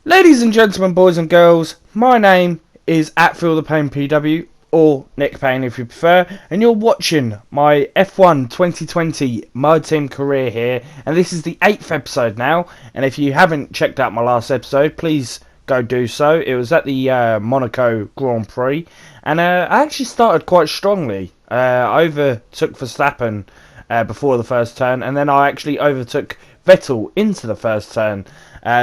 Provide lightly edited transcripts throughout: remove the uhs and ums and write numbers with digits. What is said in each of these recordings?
Ladies and gentlemen, boys and girls, my name is @FeelThePainPW, or Nick Payne if you prefer, and you're watching my F1 2020 MyTeam Career here, and this is the 8th episode now, and if you haven't checked out my last episode, please go do so. It was at the Monaco Grand Prix, and I actually started quite strongly. I overtook Verstappen before the first turn, and then I actually overtook Vettel into the first turn.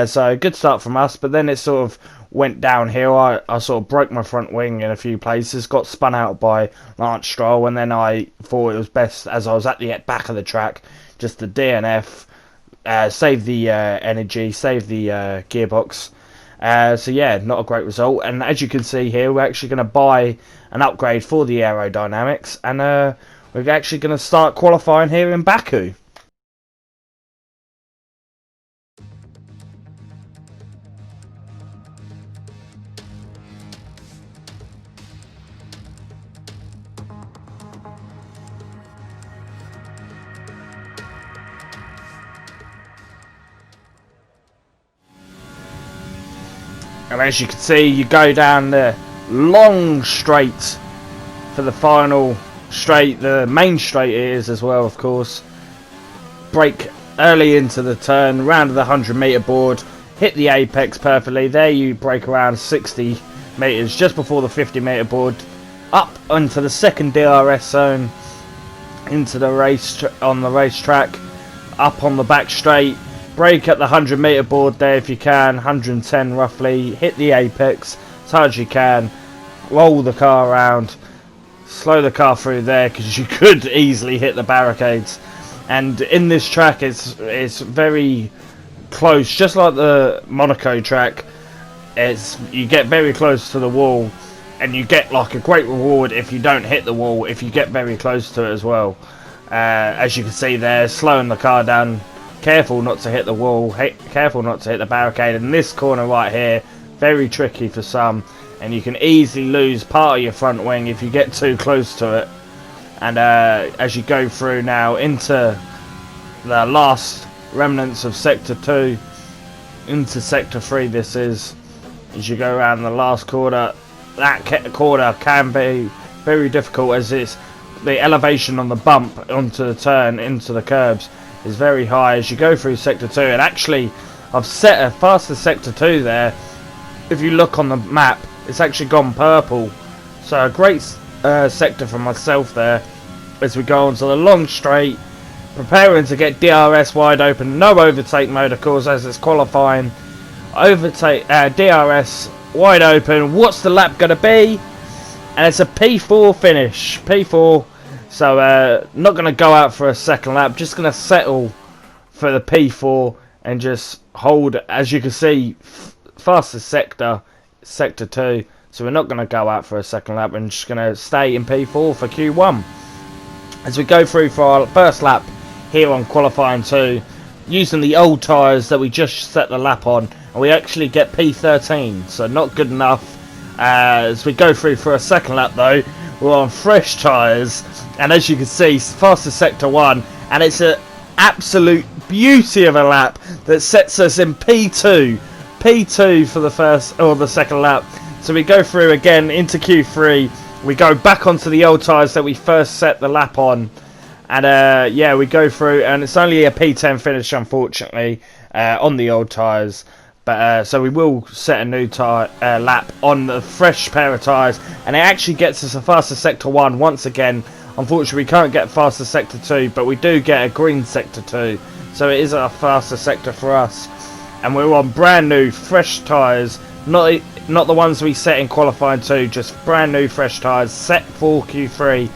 So good start from us, but then it sort of went downhill. I sort of broke my front wing in a few places, got spun out by Lance Stroll, and then I thought it was best, as I was at the back of the track, just to DNF, save the energy, save the gearbox. So yeah, not a great result. And as you can see here, we're actually going to buy an upgrade for the aerodynamics, and we're actually going to start qualifying here in Baku. And as you can see, you go down the long straight for the final straight. The main straight it is as well, of course. Brake early into the turn, round the 100-metre board, hit the apex perfectly. There you brake around 60 metres just before the 50-metre board, up onto the second DRS zone, into the race on the racetrack, up on the back straight. Brake at the 100-metre board there if you can, 110 roughly, hit the apex as hard as you can, roll the car around, slow the car through there because you could easily hit the barricades. And in this track it's very close, just like the Monaco track. You get very close to the wall, and you get like a great reward if you don't hit the wall, if you get very close to it as well. As you can see there, slowing the car down. Careful not to hit the wall, careful not to hit the barricade. And this corner right here, very tricky for some, and you can easily lose part of your front wing if you get too close to it. And as you go through now into the last remnants of Sector 2, into Sector 3 this is, as you go around the last corner, that corner can be very difficult as it's the elevation on the bump onto the turn, into the curbs, is very high as you go through Sector 2. And actually I've set a faster Sector 2 there. If you look on the map, it's actually gone purple, so a great sector for myself there as we go on to the long straight, preparing to get DRS wide open. No overtake mode of course as it's qualifying. Overtake DRS wide open. What's the lap going to be? And it's a P4 finish, P4. So not going to go out for a second lap, just going to settle for the P4 and just hold. As you can see, fastest sector, Sector 2. So we're not going to go out for a second lap, and just going to stay in P4 for Q1. As we go through for our first lap here on qualifying 2, using the old tyres that we just set the lap on, and we actually get P13, so not good enough. As we go through for a second lap though, we're on fresh tyres, and as you can see, fastest Sector 1, and it's an absolute beauty of a lap that sets us in P2 for the first or the second lap. So we go through again into Q3, we go back onto the old tyres that we first set the lap on, and yeah, we go through, and it's only a P10 finish unfortunately on the old tyres. But so we will set a new lap on the fresh pair of tyres, and it actually gets us a faster Sector 1 once again. Unfortunately we can't get faster Sector 2, but we do get a green Sector 2, so it is a faster sector for us. And we're on brand new fresh tyres, not the ones we set in qualifying 2, just brand new fresh tyres set for Q3,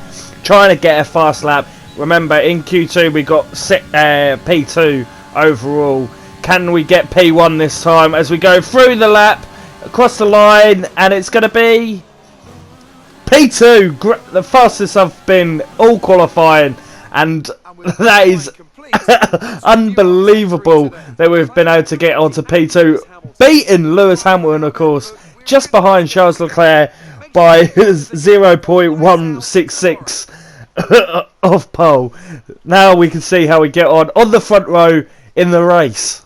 trying to get a fast lap. Remember in Q2 we got P2 overall. Can we get P1 this time as we go through the lap, across the line, and it's going to be P2, the fastest I've been all qualifying, and that is unbelievable that we've been able to get onto P2, beating Lewis Hamilton of course, just behind Charles Leclerc by 0.166 off pole. Now we can see how we get on the front row in the race.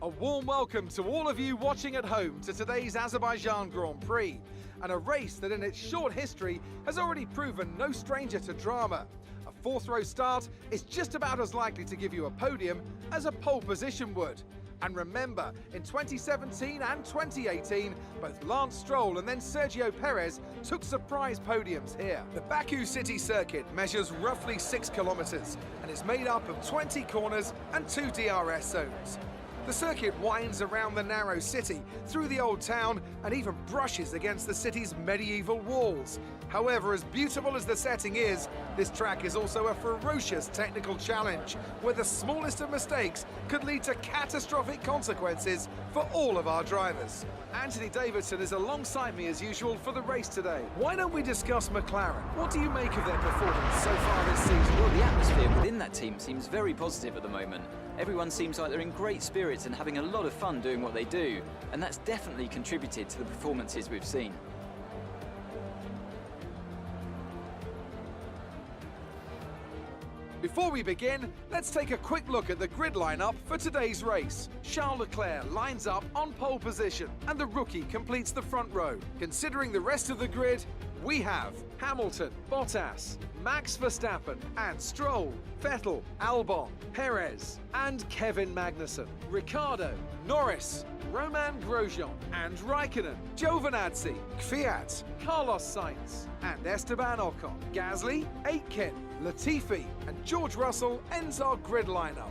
A warm welcome to all of you watching at home to today's Azerbaijan Grand Prix, and a race that in its short history has already proven no stranger to drama. A fourth row start is just about as likely to give you a podium as a pole position would. And remember, in 2017 and 2018, both Lance Stroll and then Sergio Perez took surprise podiums here. The Baku city circuit measures roughly 6 kilometers and is made up of 20 corners and 2 DRS zones. The circuit winds around the narrow city, through the old town, and even brushes against the city's medieval walls. However, as beautiful as the setting is, this track is also a ferocious technical challenge, where the smallest of mistakes could lead to catastrophic consequences for all of our drivers. Anthony Davidson is alongside me as usual for the race today. Why don't we discuss McLaren? What do you make of their performance so far this season? Well, the atmosphere within that team seems very positive at the moment. Everyone seems like they're in great spirits and having a lot of fun doing what they do, and that's definitely contributed to the performances we've seen. Before we begin, let's take a quick look at the grid lineup for today's race. Charles Leclerc lines up on pole position, and the rookie completes the front row. Considering the rest of the grid, we have Hamilton, Bottas, Max Verstappen and Stroll, Vettel, Albon, Perez and Kevin Magnussen, Ricciardo, Norris, Roman Grosjean and Raikkonen, Giovinazzi, Kvyat, Carlos Sainz and Esteban Ocon, Gasly, Aitken, Latifi and George Russell ends our grid lineup.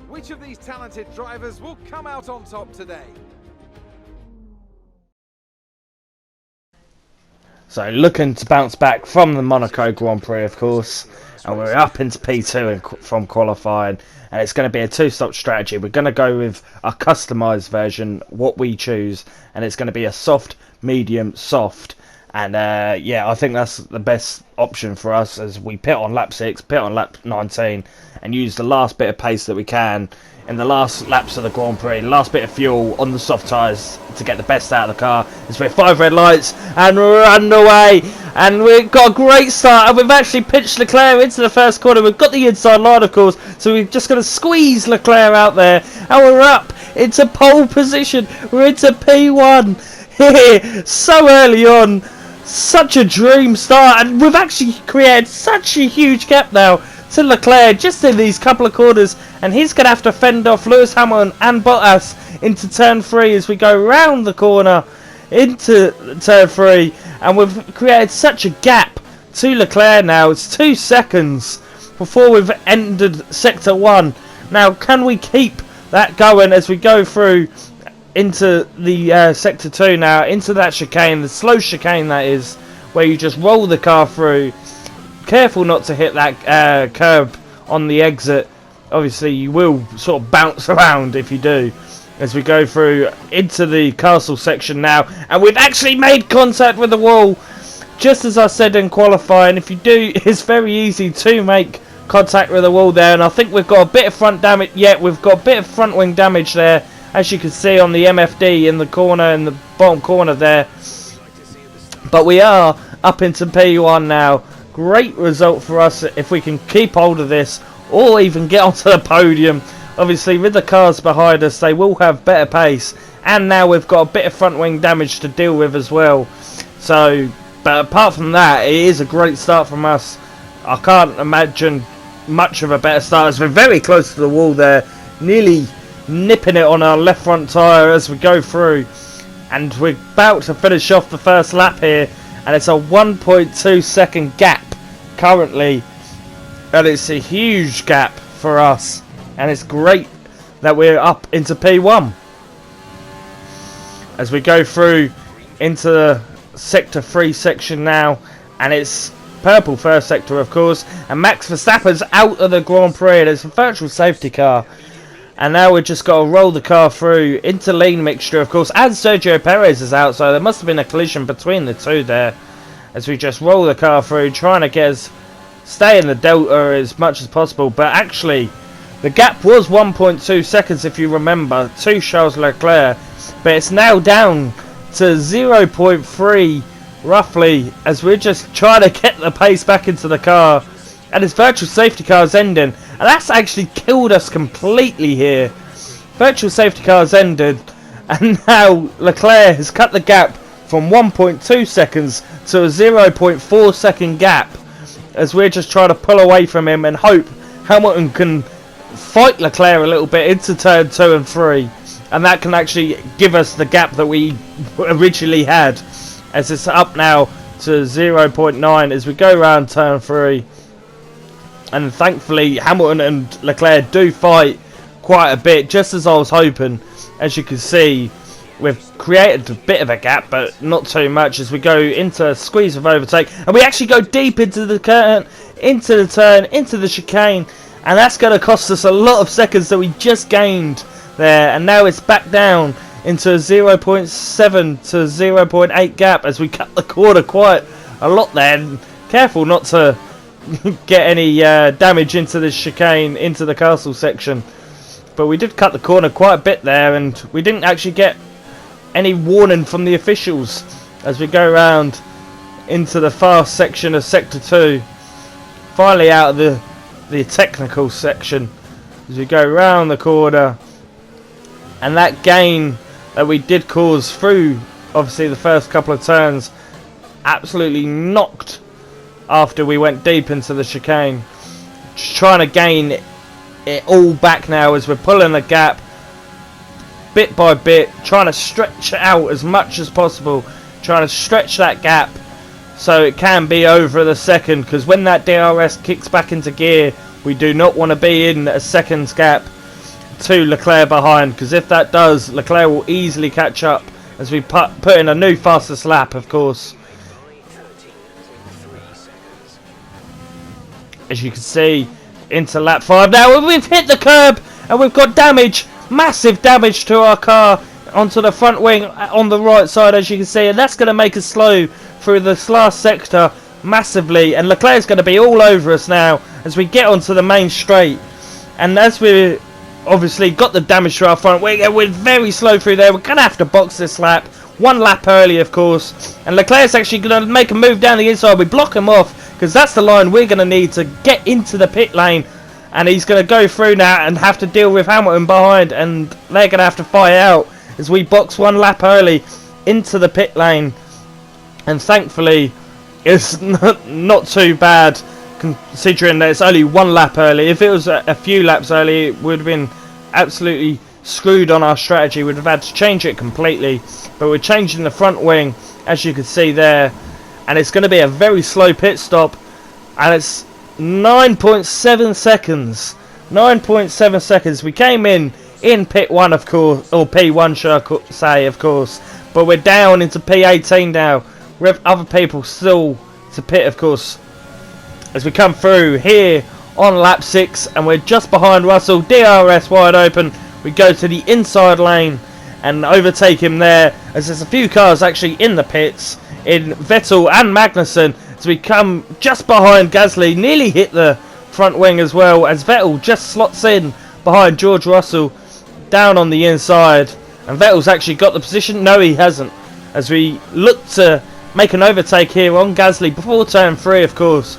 Which of these talented drivers will come out on top today? So looking to bounce back from the Monaco Grand Prix, of course, and we're up into P2 from qualifying, and it's going to be a two-stop strategy. We're going to go with a customised version, what we choose, and it's going to be a soft, medium, soft, and yeah, I think that's the best option for us as we pit on lap 6, pit on lap 19, and use the last bit of pace that we can in the last laps of the Grand Prix, last bit of fuel on the soft tyres to get the best out of the car. It's with 5 red lights and we're underway, and we've got a great start, and we've actually pitched Leclerc into the first corner. We've got the inside line, of course, so we're just going to squeeze Leclerc out there, and we're up into pole position. We're into P1 here so early on. Such a dream start, and we've actually created such a huge gap now to Leclerc just in these couple of corners, and he's going to have to fend off Lewis Hamilton and Bottas into turn 3 as we go round the corner into turn 3, and we've created such a gap to Leclerc now. It's 2 seconds before we've entered sector 1. Now, can we keep that going as we go through into the sector 2 now, into that chicane, the slow chicane that is, where you just roll the car through. Careful not to hit that curb on the exit. Obviously you will sort of bounce around if you do, as we go through into the castle section now, and we've actually made contact with the wall, just as I said in qualifying. If you do, it's very easy to make contact with the wall there, and I think we've got a bit of front damage. Yeah, we've got a bit of front wing damage there, as you can see on the MFD in the corner, in the bottom corner there. But we are up into P1 now. Great result for us if we can keep hold of this, or even get onto the podium. Obviously with the cars behind us, they will have better pace, and now we've got a bit of front wing damage to deal with as well. So, but apart from that, it is a great start from us. I can't imagine much of a better start, as we're very close to the wall there, nearly nipping it on our left front tyre as we go through, and we're about to finish off the first lap here, and it's a 1.2 second gap currently, and it's a huge gap for us, and it's great that we're up into P1 as we go through into the sector 3 section now, and it's purple first sector, of course, and Max Verstappen's out of the Grand Prix. It's a virtual safety car, and now we've just got to roll the car through into lean mixture, of course, and Sergio Perez is out, so there must have been a collision between the two there, as we just roll the car through, trying to get us stay in the delta as much as possible. But actually the gap was 1.2 seconds if you remember, to Charles Leclerc, but it's now down to 0.3 roughly, as we're just trying to get the pace back into the car, and his virtual safety car is ending, and that's actually killed us completely here. virtual safety cars ended, and now Leclerc has cut the gap from 1.2 seconds to a 0.4 second gap, as we're just trying to pull away from him and hope Hamilton can fight Leclerc a little bit into turn 2 and 3, and that can actually give us the gap that we originally had, as it's up now to 0.9 as we go around turn 3. And thankfully Hamilton and Leclerc do fight quite a bit, just as I was hoping. As you can see, we've created a bit of a gap, but not too much, as we go into a squeeze of overtake, and we actually go deep into the turn, into the chicane, and that's going to cost us a lot of seconds that we just gained there. And now it's back down into a 0.7 to 0.8 gap as we cut the corner quite a lot there. And careful not to get any damage into the chicane, into the castle section. But we did cut the corner quite a bit there, and we didn't actually get any warning from the officials as we go around into the fast section of Sector 2. Finally out of the technical section as we go around the corner. And that gain that we did cause through, obviously, the first couple of turns, absolutely knocked after we went deep into the chicane. Just trying to gain it all back now as we're pulling the gap bit by bit, trying to stretch it out as much as possible, trying to stretch that gap so it can be over the second, because when that DRS kicks back into gear, we do not want to be in a second's gap to Leclerc behind, because if that does, Leclerc will easily catch up as we put in a new fastest lap, of course. As you can see, into lap 5 now, we've hit the curb and we've got damage, massive damage to our car onto the front wing on the right side, as you can see, and that's going to make us slow through this last sector massively, and Leclerc's going to be all over us now as we get onto the main straight. And as we obviously got the damage to our front wing and we're very slow through there, we're going to have to box this lap, one lap early, of course. And Leclerc's actually going to make a move down the inside. We block him off because that's the line we're going to need to get into the pit lane, and he's going to go through now and have to deal with Hamilton behind, and they're going to have to fight out as we box one lap early into the pit lane. And thankfully it's not too bad, considering that it's only one lap early. If it was a few laps early, it would have been absolutely screwed on our strategy. We'd have had to change it completely, but we're changing the front wing, as you can see there, and it's going to be a very slow pit stop, and it's 9.7 seconds. 9.7 seconds. We came in pit 1, of course, or P1 should I say, of course, but we're down into P18 now. We have other people still to pit, of course, as we come through here on lap 6, and we're just behind Russell. DRS wide open. We go to the inside lane and overtake him there, as there's a few cars actually in the pits, in Vettel and Magnussen, as we come just behind Gasly, nearly hit the front wing as well, as Vettel just slots in behind George Russell down on the inside. And Vettel's actually got the position. No, he hasn't, as we look to make an overtake here on Gasly before turn 3, of course.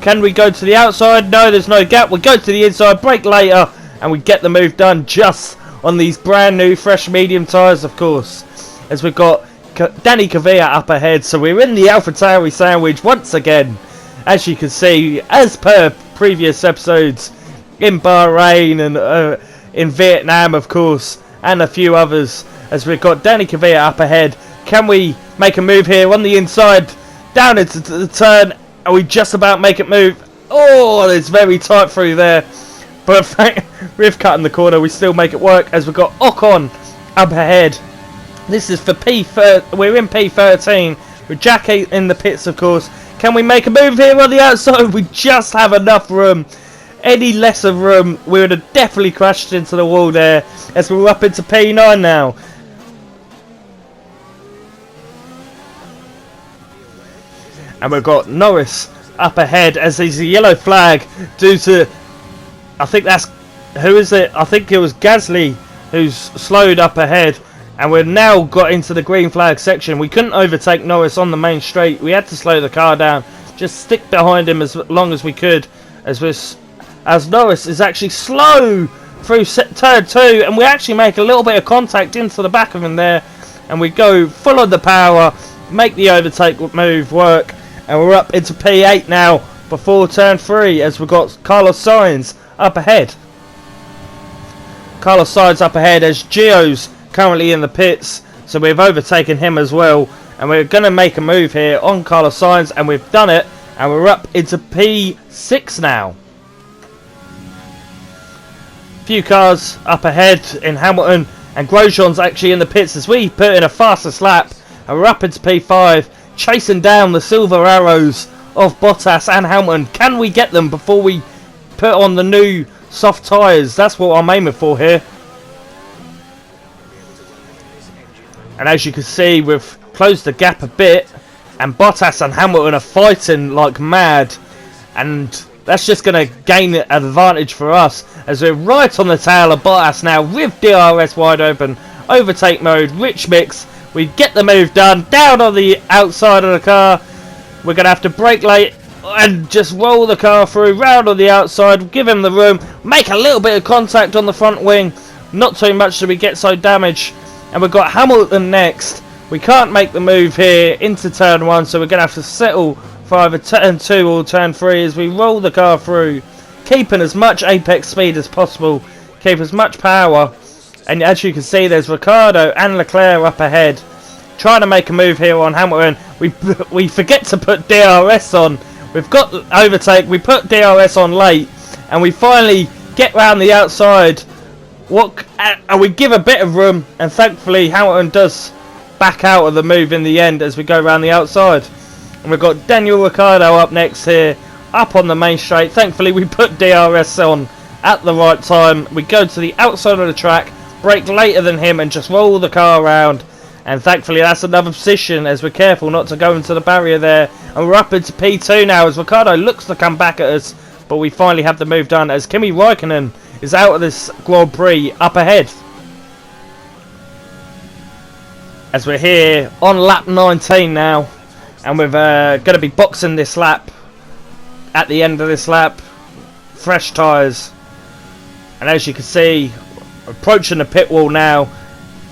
Can we go to the outside? No, there's no gap. We go to the inside, brake later, and we get the move done just on these brand new fresh medium tyres, of course, as we've got Danny Kvyat up ahead. So we're in the AlphaTauri sandwich once again, as you can see, as per previous episodes in Bahrain and in Vietnam, of course, and a few others, as we've got Danny Kvyat up ahead. Can we make a move here on the inside, down into the turn? Are we just about make it move? Oh, it's very tight through there, but with cutting the corner, we still make it work, as we've got Ocon up ahead. This is for P13. We're in P13 with Jack in the pits, of course. Can we make a move here on the outside? We just have enough room. Any less of room, we would have definitely crashed into the wall there, as we're up into P9 now. And we've got Norris up ahead, as there's a yellow flag due to, I think that's, who is it? I think it was Gasly who's slowed up ahead. And we've now got into the green flag section. We couldn't overtake Norris on the main straight. We had to slow the car down, just stick behind him as long as we could, as Norris is actually slow through turn 2, and we actually make a little bit of contact into the back of him there, and we go full on the power, make the overtake move work, and we're up into P8 now before turn 3 as we've got Carlos Sainz up ahead. Carlos Sainz up ahead as Gio's currently in the pits, so we've overtaken him as well, and we're going to make a move here on Carlos Sainz, and we've done it, and we're up into P6 now. Few cars up ahead in Hamilton, and Grosjean's actually in the pits as we put in a fastest lap, and we're up into P5, chasing down the silver arrows of Bottas and Hamilton. Can we get them before we put on the new soft tyres? That's what I'm aiming for here. And as you can see, we've closed the gap a bit, and Bottas and Hamilton are fighting like mad, and that's just going to gain an advantage for us as we're right on the tail of Bottas now with DRS wide open, overtake mode, rich mix. We get the move done down on the outside of the car. We're going to have to brake late and just roll the car through, round on the outside, give him the room, make a little bit of contact on the front wing, not too much so we get so damaged. And we've got Hamilton next. We can't make the move here into turn 1, so we're going to have to settle for either turn 2 or turn 3 as we roll the car through, keeping as much apex speed as possible, keep as much power. And as you can see, there's Ricciardo and Leclerc up ahead, trying to make a move here on Hamilton. We forget to put DRS on. We've got the overtake, we put DRS on late, and we finally get round the outside. And we give a bit of room, and thankfully Hamilton does back out of the move in the end as we go round the outside. And we've got Daniel Ricciardo up next here, up on the main straight. Thankfully we put DRS on at the right time. We go to the outside of the track, brake later than him, and just roll the car around. And thankfully that's another position as we're careful not to go into the barrier there. And we're up into P2 now as Ricciardo looks to come back at us, but we finally have the move done as Kimi Räikkönen is out of this Grand Prix up ahead. As we're here on lap 19 now, and we're going to be boxing this lap. At the end of this lap, fresh tyres, and as you can see, approaching the pit wall now,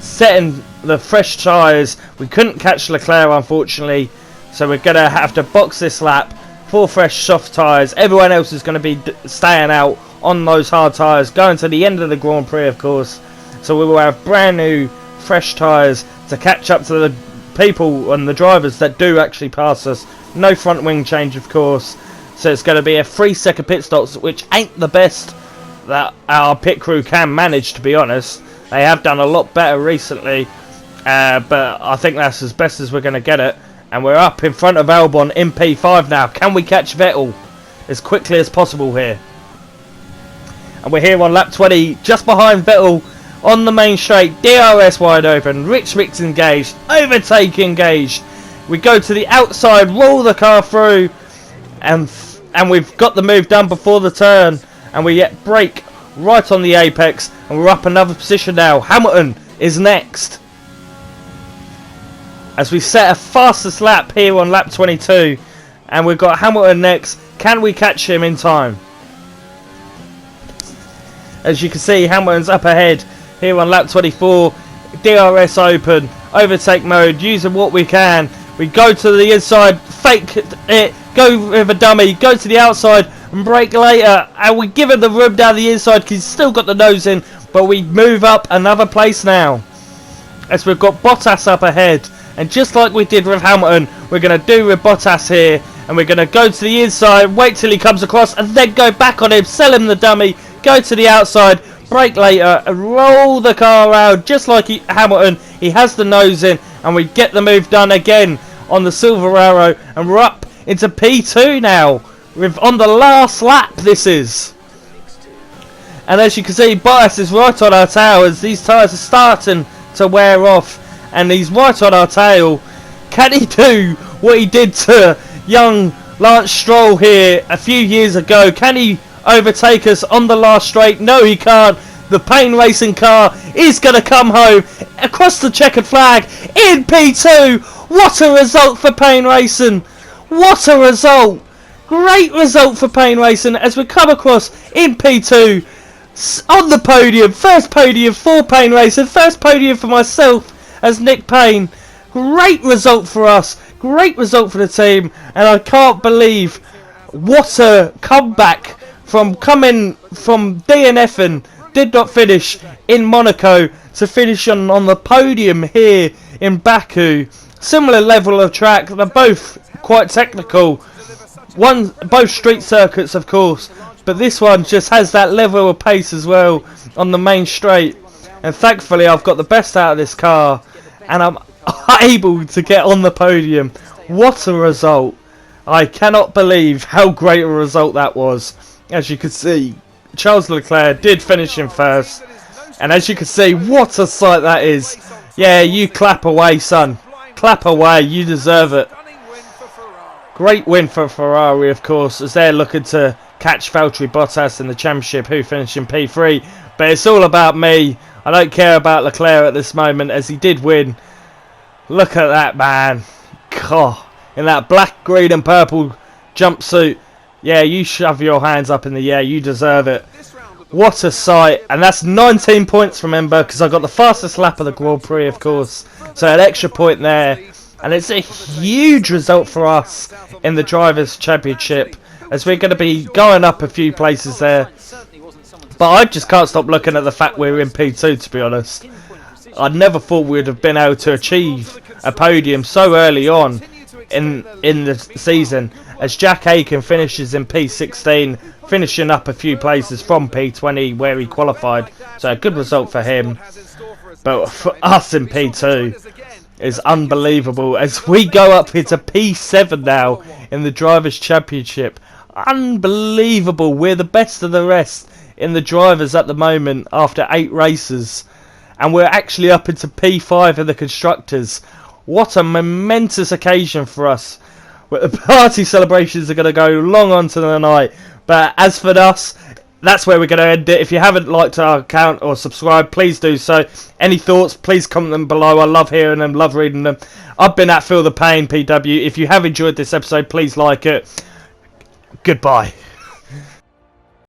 setting the fresh tyres. We couldn't catch Leclerc unfortunately, so we're going to have to box this lap for fresh soft tyres. Everyone else is going to be staying out on those hard tyres, going to the end of the Grand Prix of course, so we will have brand new fresh tyres to catch up to the people and the drivers that do actually pass us. No front wing change of course, so it's going to be a 3-second pit stops, which ain't the best that our pit crew can manage, to be honest. They have done a lot better recently, but I think that's as best as we're going to get it. And we're up in front of Albon in P5 now. Can we catch Vettel as quickly as possible here? And we're here on lap 20, just behind Vettel on the main straight. DRS wide open, rich mix engaged, overtake engaged. We go to the outside, roll the car through, and we've got the move done before the turn, and we get brake right on the apex, and we're up another position now. Hamilton is next as we set a fastest lap here on lap 22, and we've got Hamilton next. Can we catch him in time? As you can see, Hamilton's up ahead here on lap 24. DRS open, overtake mode, using what we can. We go to the inside, fake it, go with a dummy, go to the outside and brake later, and we give him the room down the inside because he's still got the nose in, but we move up another place now as we've got Bottas up ahead. And just like we did with Hamilton, we're going to do with Bottas here, and we're going to go to the inside, wait till he comes across, and then go back on him, sell him the dummy, go to the outside, brake later, and roll the car around just like Hamilton. He has the nose in, and we get the move done again on the silver arrow, and we're up into P2 now. We're on the last lap, this is. And as you can see, Bottas is right on our tail as these tyres are starting to wear off. And he's right on our tail. Can he do what he did to young Lance Stroll here a few years ago? Can he overtake us on the last straight? No, he can't. The Payne Racing car is going to come home across the checkered flag in P2. What a result for Payne Racing. What a result. Great result for Payne Racing as we come across in P2. on the podium. First podium for Payne Racing. First podium for myself as Nick Payne. Great result for us. Great result for the team. And I can't believe what a comeback from coming from DNFing. Did not finish in Monaco to finish on the podium here in Baku. Similar level of track. They're both quite technical. Both street circuits, of course. But this one just has that level of pace as well on the main straight. And thankfully I've got the best out of this car. And I'm able to get on the podium. What a result. I cannot believe how great a result that was. As you can see, Charles Leclerc did finish in first. And as you can see, what a sight that is. Yeah, you clap away, son. Clap away, you deserve it. Great win for Ferrari, of course, as they're looking to catch Valtteri Bottas in the championship, who finished in P3. But it's all about me. I don't care about Leclerc at this moment, as he did win. Look at that, man. God, in that black, green and purple jumpsuit. Yeah, you shove your hands up in the air. You deserve it. What a sight. And that's 19 points, remember, because I got the fastest lap of the Grand Prix, of course. So an extra point there. And it's a huge result for us in the Drivers' Championship, as we're going to be going up a few places there. But I just can't stop looking at the fact we're in P2, to be honest. I never thought we'd have been able to achieve a podium so early on in the season, as Jack Aiken finishes in P16, finishing up a few places from P20 where he qualified. So a good result for him. But for us in P2 is unbelievable, as we go up into P7 now in the Drivers' Championship. Unbelievable. We're the best of the rest in the drivers at the moment after 8 races. And we're actually up into P5 in the Constructors. What a momentous occasion for us. The party celebrations are going to go long on to the night. But as for us, that's where we're going to end it. If you haven't liked our account or subscribed, please do so. Any thoughts, please comment them below. I love hearing them, love reading them. I've been at Feel the Pain, PW. If you have enjoyed this episode, please like it. Goodbye.